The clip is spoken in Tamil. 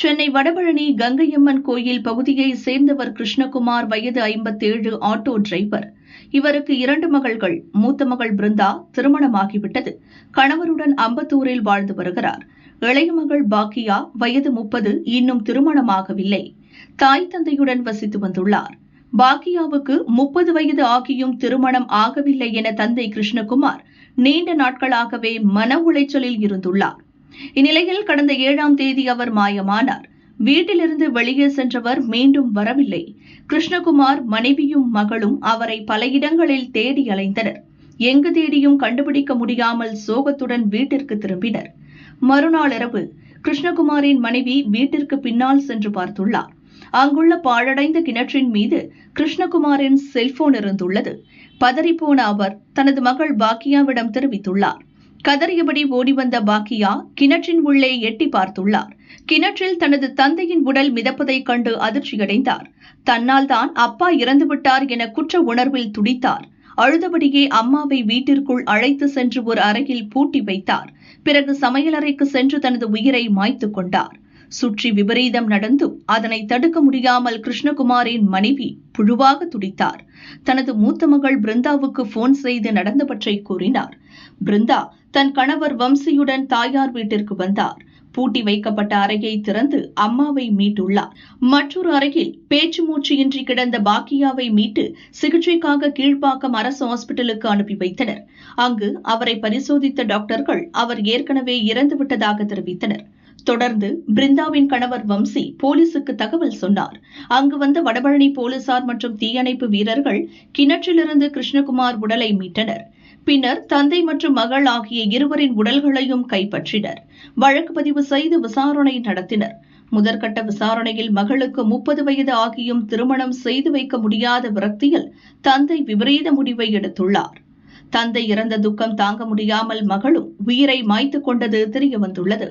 சென்னை வடபழனி கங்கையம்மன் கோயில் பகுதியைச் சேர்ந்தவர் கிருஷ்ணகுமார், வயது 57, ஆட்டோ டிரைவர். இவருக்கு 2 மகள்கள். மூத்த மகள் பிருந்தா திருமணமாகிவிட்டது. கணவருடன் அம்பத்தூரில் வாழ்ந்து வருகிறார். இளைய மகள் பாக்கியா, வயது 30, இன்னும் திருமணமாகவில்லை. தாய் தந்தையுடன் வசித்து வந்துள்ளார். பாக்கியாவுக்கு 30 வயது ஆகியும் திருமணம் ஆகவில்லை என தந்தை கிருஷ்ணகுமார் நீண்ட நாட்களாகவே மன உளைச்சலில் இருந்துள்ளார். இந்நிலையில் கடந்த 7ஆம் தேதி அவர் மாயமானார். வீட்டிலிருந்து வெளியே சென்றவர் மீண்டும் வரவில்லை. கிருஷ்ணகுமார், மனைவியும் மகளும் அவரை பல இடங்களில் தேடி அலைந்தனர். எங்கு தேடியும் கண்டுபிடிக்க முடியாமல் சோகத்துடன் வீட்டிற்கு திரும்பினர். மறுநாள் இரவு கிருஷ்ணகுமாரின் மனைவி வீட்டிற்கு பின்னால் சென்று பார்த்துள்ளார். அங்குள்ள பாழடைந்த கிணற்றின் மீது கிருஷ்ணகுமாரின் செல்போன் இருந்துள்ளது. பதறிப்போன அவர் தனது மகள் பாக்கியாவிடம் தெரிவித்துள்ளார். கதறியபடி ஓடிவந்த பாக்கியா கிணற்றின் உள்ளே எட்டி பார்த்துள்ளார். கிணற்றில் தனது தந்தையின் உடல் மிதப்பதைக் கண்டு அதிர்ச்சியடைந்தார். தன்னால் தான் அப்பா இறந்துவிட்டார் என குற்ற உணர்வில் துடித்தார். அழுதபடியே அம்மாவை வீட்டிற்குள் அழைத்து சென்று ஒரு அறையில் பூட்டி வைத்தார். பிறகு சமையலறைக்கு சென்று தனது உயிரை மாய்த்துக் கொண்டார். சுற்றி விபரீதம் நடந்தும் அதனை தடுக்க முடியாமல் கிருஷ்ணகுமாரின் மனைவி புழுவாக துடித்தார். தனது மூத்த மகள் பிருந்தாவுக்கு போன் செய்து நடந்தவற்றை கூறினார். பிருந்தா தன் கணவர் வம்சியுடன் தாயார் வீட்டிற்கு வந்தார். பூட்டி வைக்கப்பட்ட அறையை திறந்து அம்மாவை மீட்டுள்ளார். மற்றொரு அறையில் பேச்சு மூச்சு இன்றி கிடந்த பாக்கியாவை மீட்டு சிகிச்சைக்காக கீழ்ப்பாக்கம் அரசு ஹாஸ்பிட்டலுக்கு அனுப்பி வைத்தனர். அங்கு அவரை பரிசோதித்த டாக்டர்கள் அவர் ஏற்கனவே இறந்துவிட்டதாக தெரிவித்தனர். தொடர்ந்து பிருந்தாவின் கணவர் வம்சி போலீசுக்கு தகவல் சொன்னார். அங்கு வந்த வடபழனி போலீசார் மற்றும் தீயணைப்பு வீரர்கள் கிணற்றிலிருந்து கிருஷ்ணகுமார் உடலை மீட்டனர். பின்னர் தந்தை மற்றும் மகள் ஆகிய இருவரின் உடல்களையும் கைப்பற்றினர். வழக்கு பதிவு செய்து விசாரணை நடத்தினர். முதற்கட்ட விசாரணையில் மகளுக்கு 30 வயது ஆகியும் திருமணம் செய்து வைக்க முடியாத விரக்தியில் தந்தை விபரீத முடிவை எடுத்துள்ளார். தந்தை இறந்த துக்கம் தாங்க முடியாமல் மகளும் உயிரை மாய்த்துக் கொண்டது தெரியவந்துள்ளது.